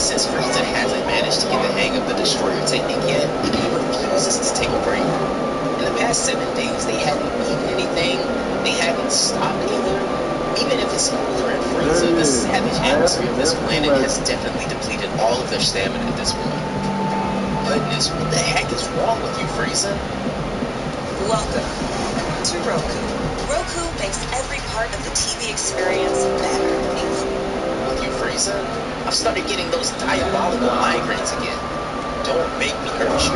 Since Frieza hasn't managed to get the hang of the destroyer technique yet, he refuses to take a break. In the past 7 days, they haven't eaten anything, they haven't stopped either. Even if it's cooler in Frieza, the savage atmosphere of this planet has definitely depleted all of their stamina at this point. Goodness, what the heck is wrong with you, Frieza? Welcome to Roku. Roku makes every part of the TV experience better. With you, Frieza? I've started getting those diabolical migraines again. Don't make me hurt you.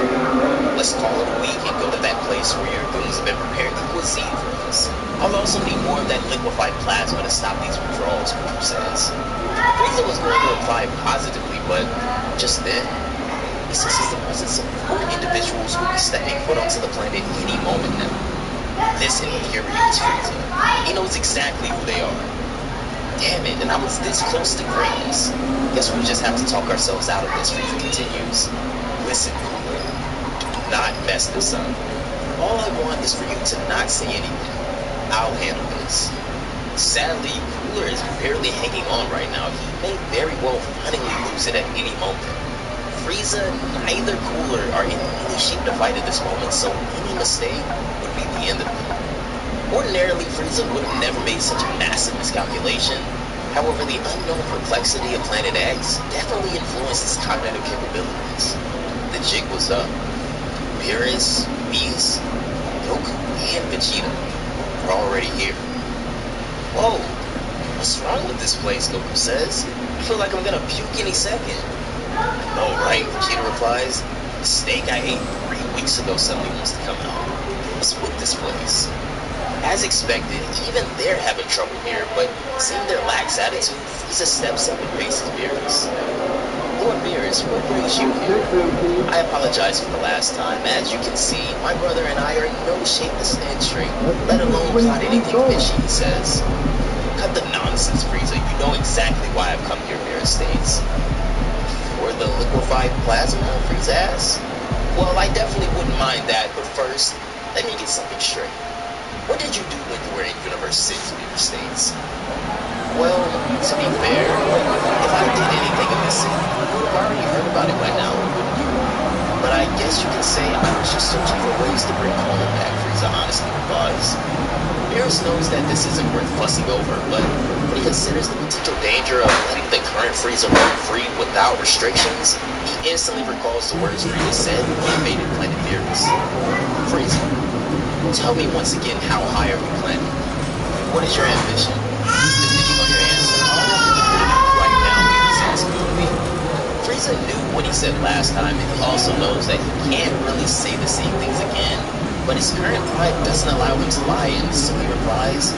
Let's call it a week and go to that place where your goons have been preparing the cuisine for us. I'll also need more of that liquefied plasma to stop these withdrawals, Goku says. Frieza was going to reply positively, but just then, he senses the presence of 4 individuals who will be stepping foot onto the planet any moment now. This infuriates Frieza. He knows exactly who they are. Damn it, and I was this close to greatness. Guess we'll just have to talk ourselves out of this, Frieza continues. Listen, Cooler, do not mess this up. All I want is for you to not say anything. I'll handle this. Sadly, Cooler is barely hanging on right now. He may very well finally lose it at any moment. Frieza, neither Cooler are in any shape to fight at this moment, so any mistake would be the end of it. Ordinarily, Frieza would have never made such a massive miscalculation. However, the unknown perplexity of Planet X definitely influenced his cognitive capabilities. The jig was up. Beerus, Whis, Goku, and Vegeta were already here. Whoa, what's wrong with this place, Goku says. I feel like I'm gonna puke any second. Oh, right, Vegeta replies. The steak I ate 3 weeks ago suddenly wants to come out. What's with this place? As expected, even they're having trouble here, but seeing their lax attitude, Frieza steps up and faces Beerus. Lord Beerus, what brings you here? I apologize for the last time. As you can see, my brother and I are in no shape to stand straight, let alone plot anything fishy, he says. Cut the nonsense, Frieza. You know exactly why I've come here, Beerus states. For the liquefied plasma, Frieza asks. Well, I definitely wouldn't mind that, but first, let me get something straight. What did you do when you were in Universe 6, Beerus states? Well, to be fair, if I did anything illicit, you would have already heard about it by now, wouldn't you? But I guess you can say I was just searching for ways to bring home back, Frieza honestly replies. Beerus knows that this isn't worth fussing over, but when he considers the potential danger of letting the current Frieza roam free without restrictions, he instantly recalls the words Frieza said when he invaded Planet Beerus. Frieza, tell me once again, how high are we planning? What is your ambition? Depending on your answer, I'll have to put it right now, Beerus asks moodily. Frieza knew what he said last time, and he also knows that he can't really say the same things again, but his current pride doesn't allow him to lie, and so he replies,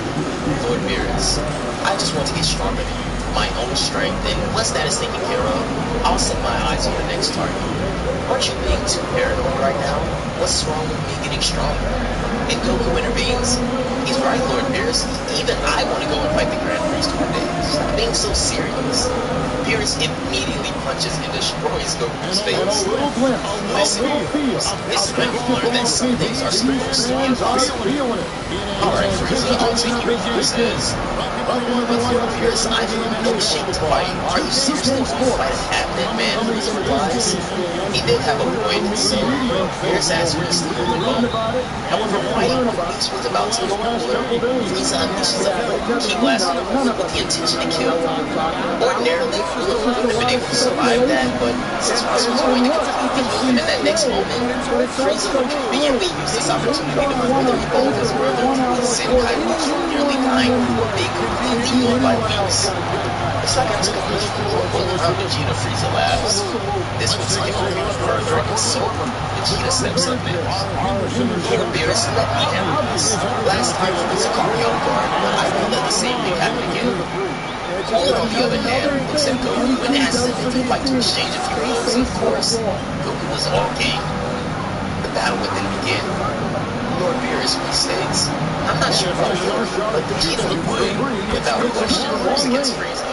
Lord Beerus, I just want to get stronger than you, my own strength, and once that is taken care of, I'll set my eyes on the next target. Aren't you being too paranoid right now? What's wrong with me getting stronger? And Goku intervenes. He's right, Lord Beerus. Even I want to go and fight the Grand Priest one day. Stop being so serious. Beerus immediately punches and destroys Goku's face. Listen, it's when you learn that some things are supposed to be impossible. Alright, Frieza, I'll take you, he says. But Lord Beerus, I'm in no shape to fight. Are you seriously going to fight a half-dead man? Frieza replies. He did have a point, so Beerus asks for his sleep in the bone. However, right when Whis was about to go Cooler, Frieza unleashes a key blast on Cooler with the intention to kill. Ordinarily, Cooler would have been able to survive that, but since Whis was going to completely kill him in that next moment, Frieza would conveniently use this opportunity to further evolve his brother to the Senkai Buchi, nearly dying before being completely killed by Whis. It's like I took a push from Lord Vegeta, Frieza laughs. This would take him even further, and so Vegeta steps up next. Lord Beerus, let me handle this. Last time Frieza caught me off guard, but I won't let the same thing happen again. Cooler, on the other hand, looks at Goku and asks if he'd like to exchange a few blows, and of course, Goku was all game. The battle would then begin. Lord Beerus, he states, I'm not sure about you, but Vegeta would, without question, lose against Frieza.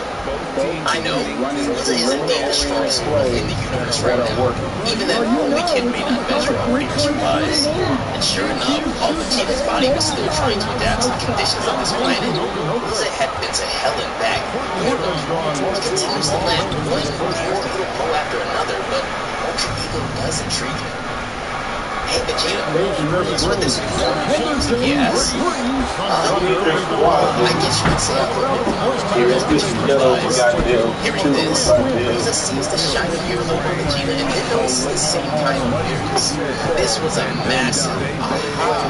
I know, Frieza isn't named the strongest one in the universe right now. Even that only kid may not measure up leadership-wise. And sure enough, while Vegeta's body was still trying to adapt to the conditions of this planet, Frieza had been to hell and back. He continues to land one fatal blow after another, but Ultra Ego does intrigue him. Hey Vegeta, what's with this uniform? He asks. I guess you could say I'm a bit Vegeta replies. Hearing this, Frieza sees the shiny earlobe of Vegeta and then notices the same kind of weirdness. This was a massive aha.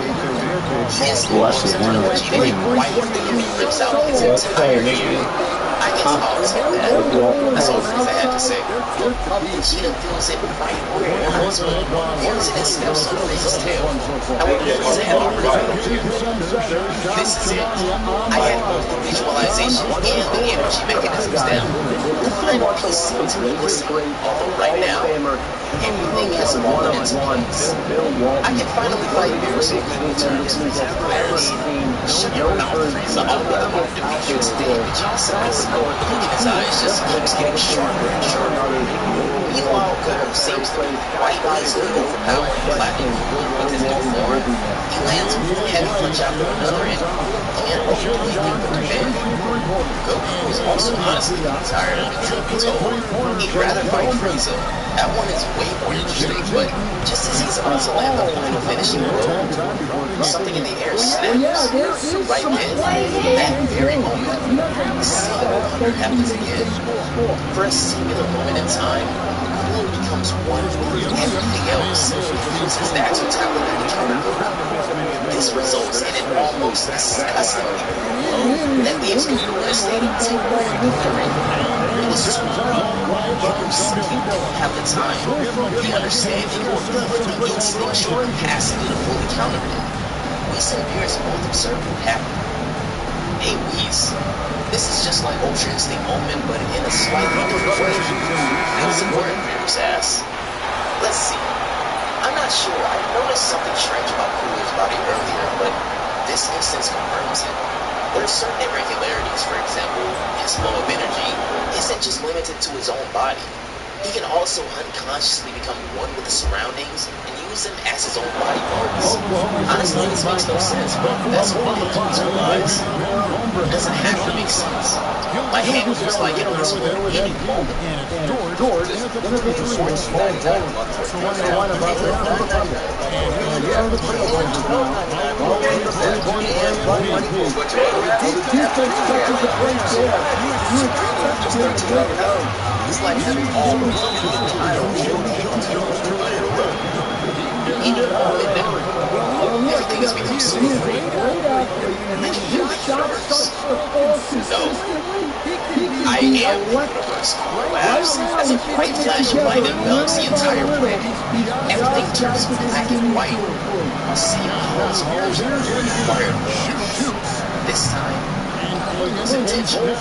He instantly looks into Vegeta and quietly rips out his entire ear. I guess I'll take that. That's all Frieza had to say. Vegeta feels it right where it hurts, but once it steps on Frieza's tail. However, Frieza had already been here. This is it. I had both the visualization and the energy mechanisms down. The final piece seemed to be missing, although right now, everything has fallen into place. I can finally fight Beerus on equal terms, Frieza declares. Shut your mouth, Frieza. I'll be the one to defeat you today, Vegeta says. The look in his eyes just keeps getting sharper and sharper. Meanwhile, Goku seems to be quite easily overpowering Platinum. With his new form, he lands one heavy punch after another and can't do anything but defend. Goku is also honestly tired of being told. He'd rather fight Frieza. That one is way more interesting, but just as he's about to land the final finishing blow, something in the air snaps. Right then, that very moment, Singular Thunder happens again. For a singular moment in time, Cooler becomes one with everything else. Uses that to tackle the encounter. This results in an almost disgustingly blow that leaves Cooler in a state of temporary blurring. It was too weak. Cooler simply didn't have the time, the understanding, or even the instinctual capacity to fully counter it. Whis and Beerus both observed what happened. Hey Whis, this is just like Ultra Instinct moment, but in a slightly different way. How's it work, Beerus asks. Let's see. I'm not sure. I noticed something strange about Cooler's body earlier, but this instance confirms it. There are certain irregularities. For example, his flow of energy isn't just limited to his own body. He can also unconsciously become one with the surroundings and use them as his own body parts. Honestly, this makes no sense, but that's what it comes to realize. It doesn't have to make sense. My hand looks like it was for any moment. It's like having all the money in the entire world. Any moment now, everything has become so free. I can hear the universe. No, I am the universe. Laughs as a bright flash of light envelops the entire planet. Everything turns black and white. Seeing Paul's required this time. It was intentional.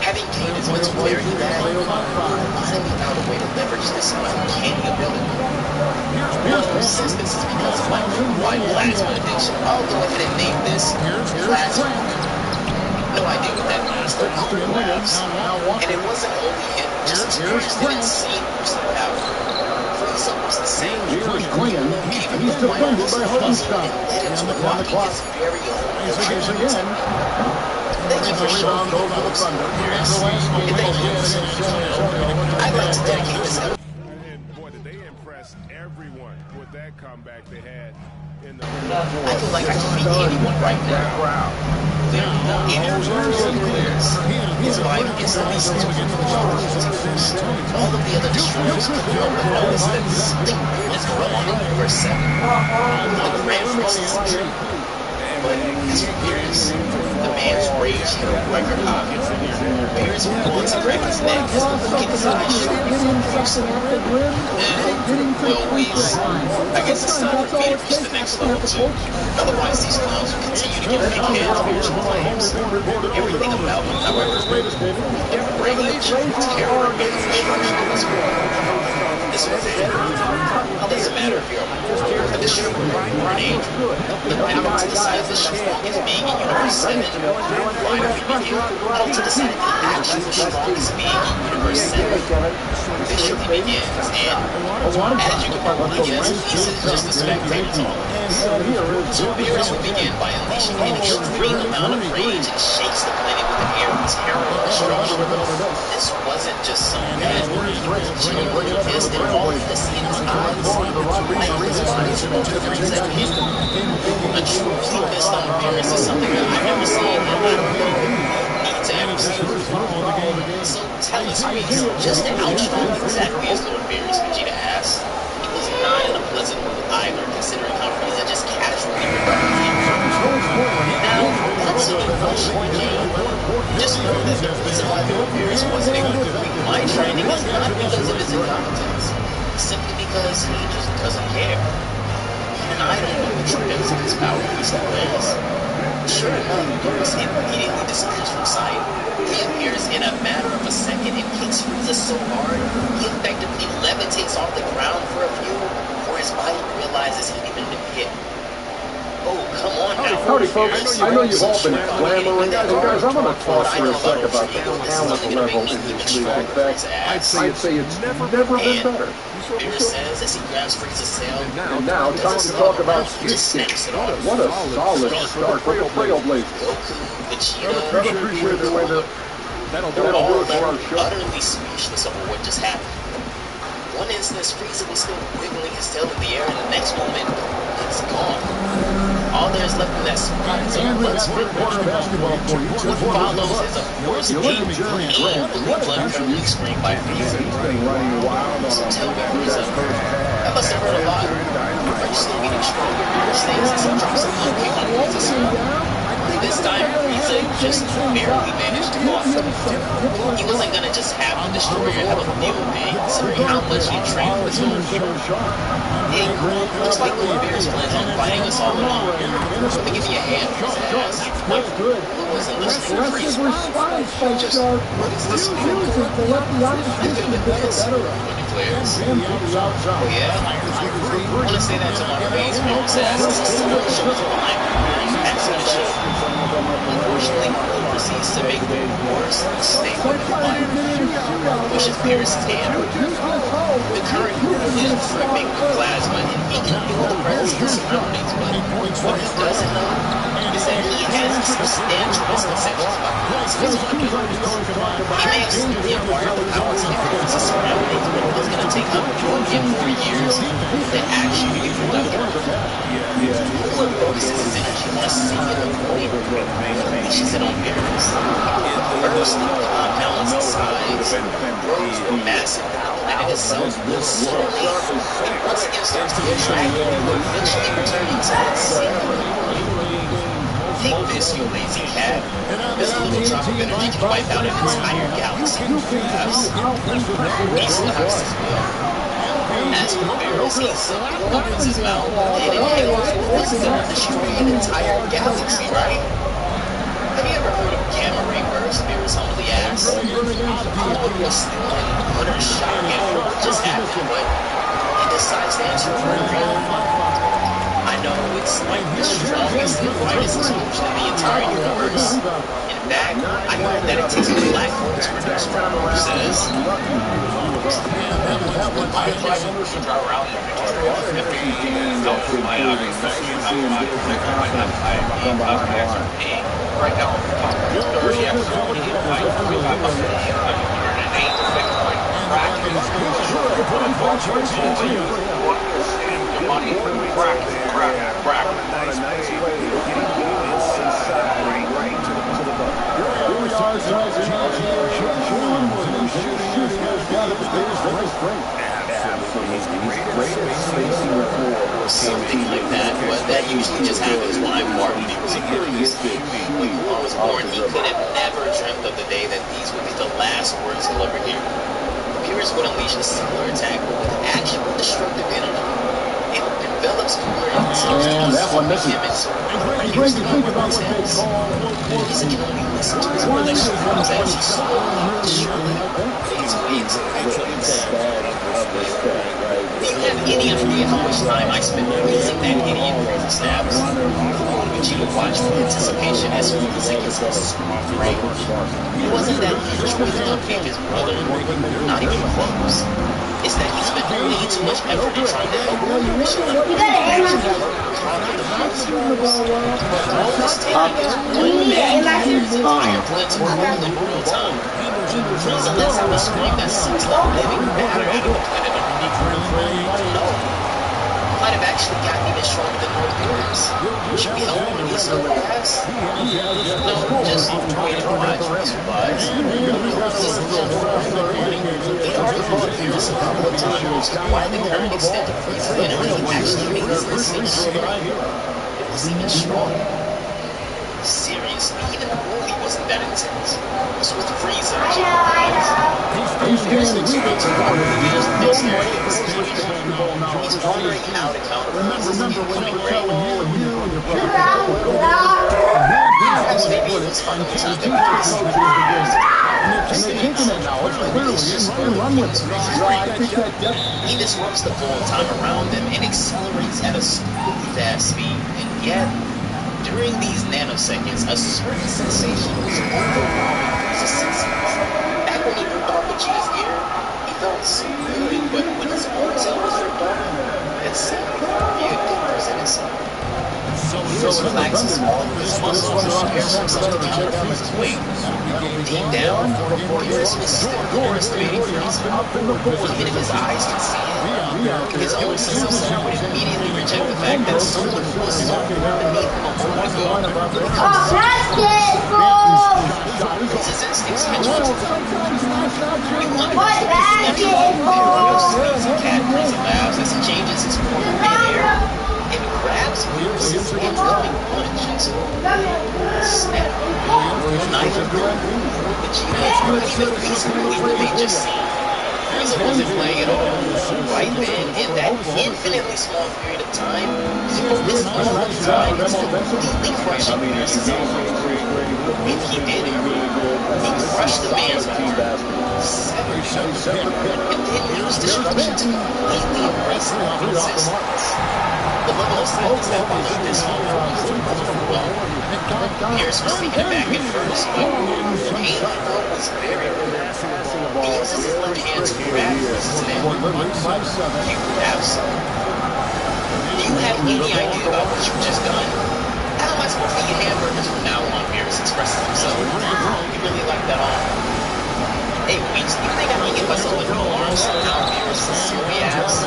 Having gained as much clarity that finally found a way to leverage this uncanny ability. One says this is because of my worldwide plasma addiction. I'll go ahead and name this plasma. No idea what that means, but Cooler laughs. And it wasn't only him who just experienced an insane burst of power. Frieza was the same. Gave him the final piece of puzzle and led him to unlocking his very own technique. Thank you for showing me the ropes, Beerus. And thank you for saying I'd like to dedicate this episode. Boy, did they impress everyone with that comeback they had in the... I feel like I can beat anyone right now. Clearly, clears. His mind instantly switches to the genre. All of the other destroyers confirm the notice that something weird is going on in Universe 7. The Grand Prince is true. But as for Beerus, the man's rage hit a record high. Beerus would go to grab his neck as the look in his eyes showed me from well, Whis, I guess it's time for me to reach the next level too. Otherwise, these clowns will continue to get big heads spiritual claims. Everything about them, however, their rage, terror, and destruction was real. this one, man. It doesn't matter if you're a destroyer or an angel. The battle to decide the strongest being in Universe 7 finally began. Battle to decide the actual strongest being in Universe 7 officially begins. And as you can probably guess, this is just a spectator talk. So Beerus will begin by unleashing an extreme amount of rage and shakes the planet with an air of terror and destruction. This wasn't just some bad word. Genuinely pissed and all you could see in his eyes. Like his body's about to freeze out him. A truly pissed on Beerus is something that I've never seen, and I don't know need to ever see. So tell us, Reese, just how strong exactly is Lord Beerus? Vegeta asked. He was not in a pleasant mood either, considering how Frieza just casually regarded him. Now, that's a good question, Vegeta. Just know that the reason why Lord Beerus wasn't able to complete my training is not because of his incompetence, simply because he just doesn't care. And I don't know the true depths of his power these days. Sure enough, Beerus immediately disappears from sight. He appears in a matter of a second and kicks Frieza so hard, he effectively levitates off the ground for a few before his body realizes he'd even been hit. Oh, come on now. Howdy, folks. I know you've all been clamoring. Guys, I'm going to talk for a sec about the talent level in this league like that. I'd say it's never been better. Beerus says as he grabs Frieza's tail. And now, time to talk about Skid. What a solid start for the Trailblazers. Goku, Vegeta, I appreciate the way that'll do it for our show. utterly speechless over what just happened. One instance, Frieza was still wiggling his tail in the air, and the next moment, it's gone. All there's left in that spot is a blood-split quarter basketball for you. What follows is, of course, a blue blood-curdling scream by Frieza. So tell me, Frieza, that must have hurt a lot. Are you still getting stronger? Beerus states as he drops a low kick on Frieza's arm. This time, Frieza just barely managed to block him. He wasn't gonna just have the Destroyer have a field day, considering how much he trained with his own hero. Hey, looks like Lord Beerus plans on fighting us all along. Let me give you a hand, Frieza asked. Blue wasn't listening to Frieza. Just, what is this feel? I feel the best, Blue declares. Oh yeah? I wanna say that to my face, Beerus asked, as he slowly shows a line and backs out his shoulder. Unfortunately, Blue proceeds to make the worst mistake of his life. Pushes Beerus' hand. The current is dripping with plasma, and he can feel the presence of his surroundings, but what he doesn't know is that he has substantial misconceptions about his physical abilities. He may have simply acquired the power to influence his surroundings, but it is going to take up him 4 years to actually be productive. Blue focuses his energy on a singular point, unleashes it on Beerus. First, the compound's size grows to massive power, and it itself will slowly, and once again starts to contract, it will eventually return into that singular point. Take this, you lazy cat. This little drop of energy can wipe out an entire galaxy. He slaps his will. As for Beerus, he simply opens his mouth and inhales what's gonna destroy an entire galaxy, right? Have you ever heard of gamma ray burst? Beerus humbly asked. Blue was still in utter shock at what just happened, but he decides to answer appropriately. I know it's like the strongest and brightest explosion in the entire universe. In fact, I heard that it takes a black hole to produce one, Blue says. Right now, Thursday afternoon, Something like that, but that usually just happens when I'm marking music videos. When I was born, he could have never dreamt of the day that these would be the last words he'll ever hear. Beerus would unleash a similar attack, but with actual destructive energy. It develops cooler intelligence so Beerus can only listen to his brother's screams as he slowly, surely, fades away into the Do you have any idea how much time I spent praising that idiot Frieza snaps? Vegeta watched with anticipation as Frieza gets his smooth brain. It wasn't that he enjoyed the look of his brother, not even close. It's that he spent way too much effort in trying to help Vegeta. You gotta answer that. All this taking is one man carries his entire plan to rule in real time. Frieza lets out a scream that sucks the living matter out of the planet underneath. No. Might have actually gotten even stronger than Lord Beerus. Should we help him release the gas? No, just wait and watch, Mr. Wise. Ladies and gentlemen, we already fought Beerus a couple of times. Why the current extent of Frieza energy actually made this instinct stronger. It was even stronger. Seriously, even the movie wasn't that intense. It was with Frieza. Here's an experience of one of Vegeta's dexterity in this situation. He's wondering how to counter Frieza's incoming rain. Perhaps maybe it was final time to Beerus. He disrupts the flow of time around him and accelerates at a stupidly fast speed. And yet, during these nanoseconds, a certain sensation was overwhelming Frieza's senses. Back when he ripped off Vegeta's ear, he felt so good, but when his own tail was ripped off, it sounded weird to present itself. Beerus relaxes all of his muscles and prepares himself to counter Frieza's weight. Deep down, Beerus is still underestimating Frieza. Even if his eyes can see it, his own sense of self would immediately reject the fact that someone who was so beneath him a moment ago really comes to Frieza's instincts catch on to him. You wonder if the cat Frieza laughs as he changes his form in midair and grabs Beerus' incoming punch. Snap. Neither Vegeta or even Frieza really just seen. Frieza wasn't playing at all. Right then, in that infinitely small period of time, he focused all of his mind into completely crushing Beerus' arm. If he did it, he crushed the man's arm, severed it, and then used destruction to completely erase the resistance. The level of silence that followed this was overwhelming. Beerus was taken aback at first, but the pain he felt was very real. He uses his left hand to grab Frieza's neck. You have some. Do you have any idea about what you've just done? How am I supposed to eat hamburgers from now on? Beerus expresses himself. You really like that all? Hey, wait, you think I can get myself a new arm somehow? Beerus sincerely asks.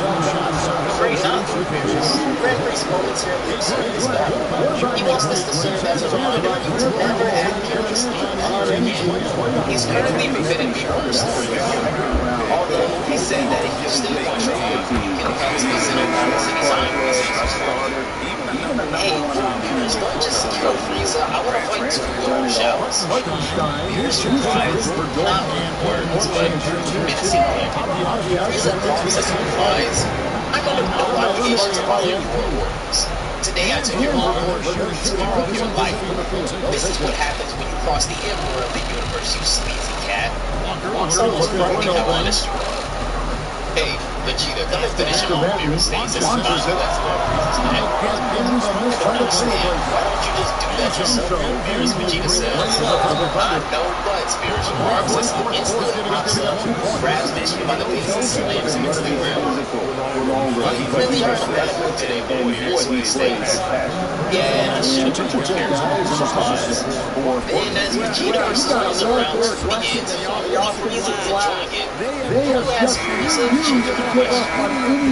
Afraid not, Beerus. Grand Prix momentarily observed his battle. He wants this to serve as a reminder of you to never act carelessly again. He's currently befitting me on the story. Although he said that if you still want your arm, you can come to the center palace anytime when he sees you. Hey, Beerus, don't just kill Frieza. I want to fight too, shall we? Beerus replies, not words, but menacingly. Frieza promises and replies, I'm under no obligation to follow your orders. Today I took your own word, tomorrow your life. This is what happens when you cross the Emperor of the Universe, you sleazy cat. It's almost frightening how honest you are. Hey, Vegeta, come and finish him off, Beerus states as he finally lets go of Frieza's neck. I don't understand. Why don't you just do that yourself, Beerus? Vegeta says. No buts, Beerus remarks as he instantly pops up, grabs Vegeta by the face and slams him into the ground. You really are a bad boy today, boy, Beerus states. Yeah, I should have been prepared for the surprise. Then, as Vegeta versus Frieza round 2 begins, only Frieza is enjoying it. Who asks Frieza a genuine question?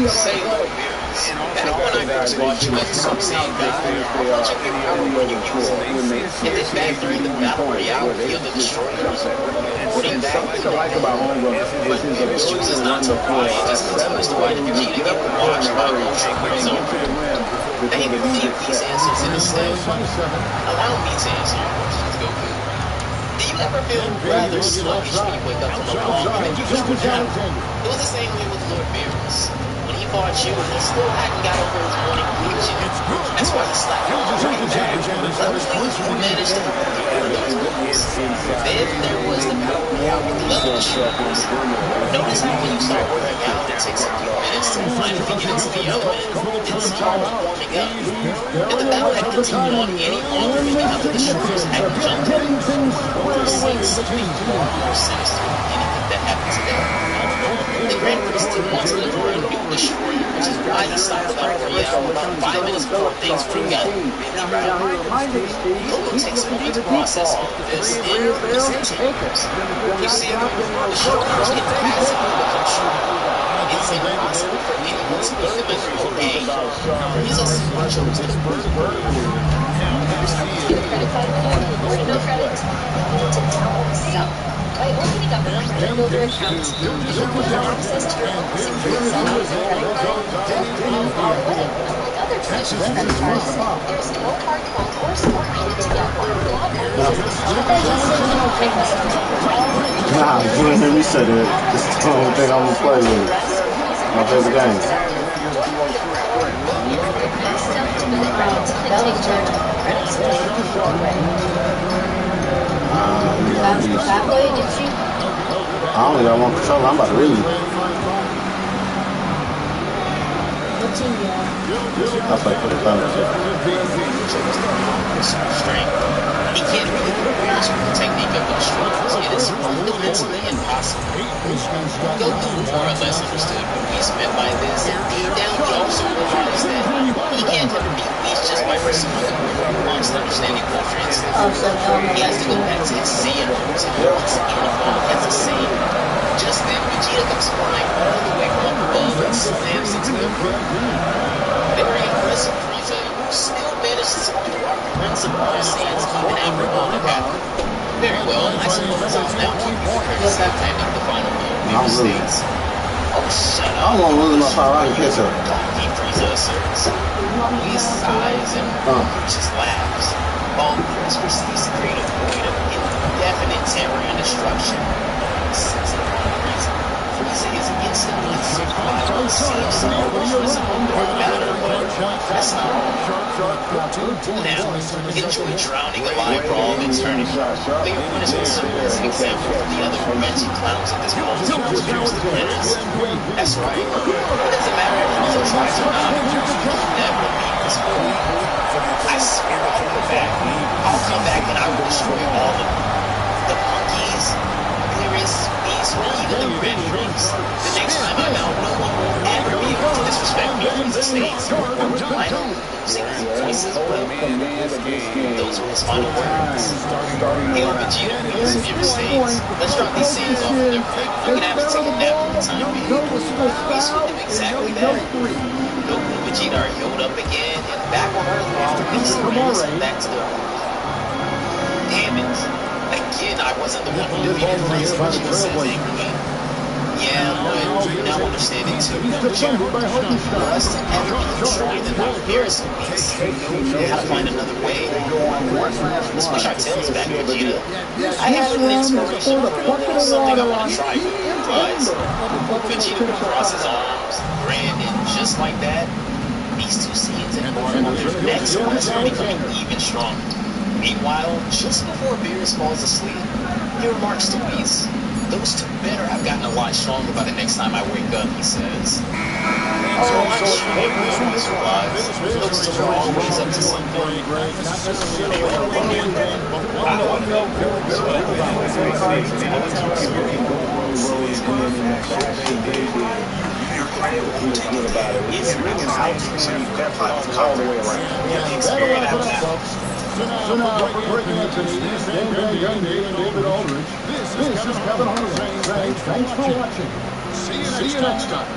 Say, Lord Beerus, back when I first fought you as a Super Saiyan God, how much of your power were you using? And then back during the Battle Royale field of Destroyers? Putting back in the but Beerus chooses not to reply and just continues to watch Vegeta get washed by Ultra Grid's arm. They believe these answers in a sense. Allow me to answer your questions, Goku. Do you ever feel rather sluggish when you wake up from a long and unusual nap? It was the same way with Lord Beerus. When he fought you, he still hadn't got over his morning conviction. That's why he slapped you right back. Luckily, you managed to avoid those moments. Then there was the Battle Royale with the level destroyers. Notice how when you start working out, it takes a few minutes to finally get into the element. It's all warming up. If the battle had continued on any longer, maybe after the shoulders had jumped in, we would have seen something far more sinister than anything that happened today. The Grand Prix still wants to deliver a new destroyer, which is why he stopped the battle royale about 5 minutes before things really got really rowdy. Logo takes a week to process all of this, and this continues. You see, the shoulders get passive when it comes true. It's impossible for anyone to beat them at their own game. He's a super chosen bird. No credit. You need to download some. By opening up an Builder account, you will have access to your own secret credit card, unlike other traditional credit cards. There's no hard code or score needed to get one. Nah, you didn't hear me say that. This is the only thing I'm gonna play with. My favorite game. I only got one controller. I'm about to really. I play for the Thunder. Strength. He can't really grasp the technique of those strokes. It is fundamentally impossible. Goku more or less understood what Whis meant by this, and deep down he also realized that he can't ever beat Whis just by pursuing the nuanced understanding culture instinct. He has to go back to his Saiyan roots and once again evolve as a Saiyan. Just then, Vegeta comes flying all the way from above and slams into the ground. Very impressive, Frieza. You still managed to outwalk the principal of Saiyans even after all that happened. Very well, I suppose I'll now give you the courtesy of handing the final blow in the States. Oh, shut up. I don't want to lose my power. I can catch up. Donkey Frieza asserts. He sighs and just laughs, while Chris proceeds to create a void of indefinite terror and destruction. Since it Frieza is instantly insulted by what seems to almost resemble dark matter, but that's not all. Now, enjoy drowning alive for all of eternity. But your punishment serves as an example for the other wretched clowns of this multiverse fierce defenders. That's right. It doesn't matter if Frieza tries or not, you can never beat this boy. I swear I'll come back. I'll come back and I will destroy all of them. The monkeys, Beerus, Beast, or even the Red Rings. The next time I'm out, no one will ever be able to disrespect me from the States. I know losing his voices well. Those were his final words. Hail Vegeta, Beerus, and Beerus States. Let's drop these scenes off real quick. I'm gonna have to take a nap for the time being. Beast would do exactly that. Goku and Vegeta are healed up again, and back on Earth while Beast brings him back to the Damn it. Again, I wasn't the one who defeated Frieza, Vegeta says angrily. Yeah, but you now understand it too, don't you? For us to ever be destroyed and not Beerus and Beast, we know how to find another way. Let's push our tails back, Vegeta. I have an inspiration for a little something I want to try with you guys. Vegeta would cross his arms, grand, and just like that, these two Saiyans embark on their next quest for becoming even stronger. Meanwhile, just before Beerus falls asleep, he remarks to Whis, "Those two better have gotten a lot stronger by the next time I wake up," he says. Oh, I'm sure they will, Whis replies. Those two are always up to something. So now, for Greg Anthony, Dan Gundy, and David Aldridge, this is Kevin Harlan saying thanks for watching. See you next time.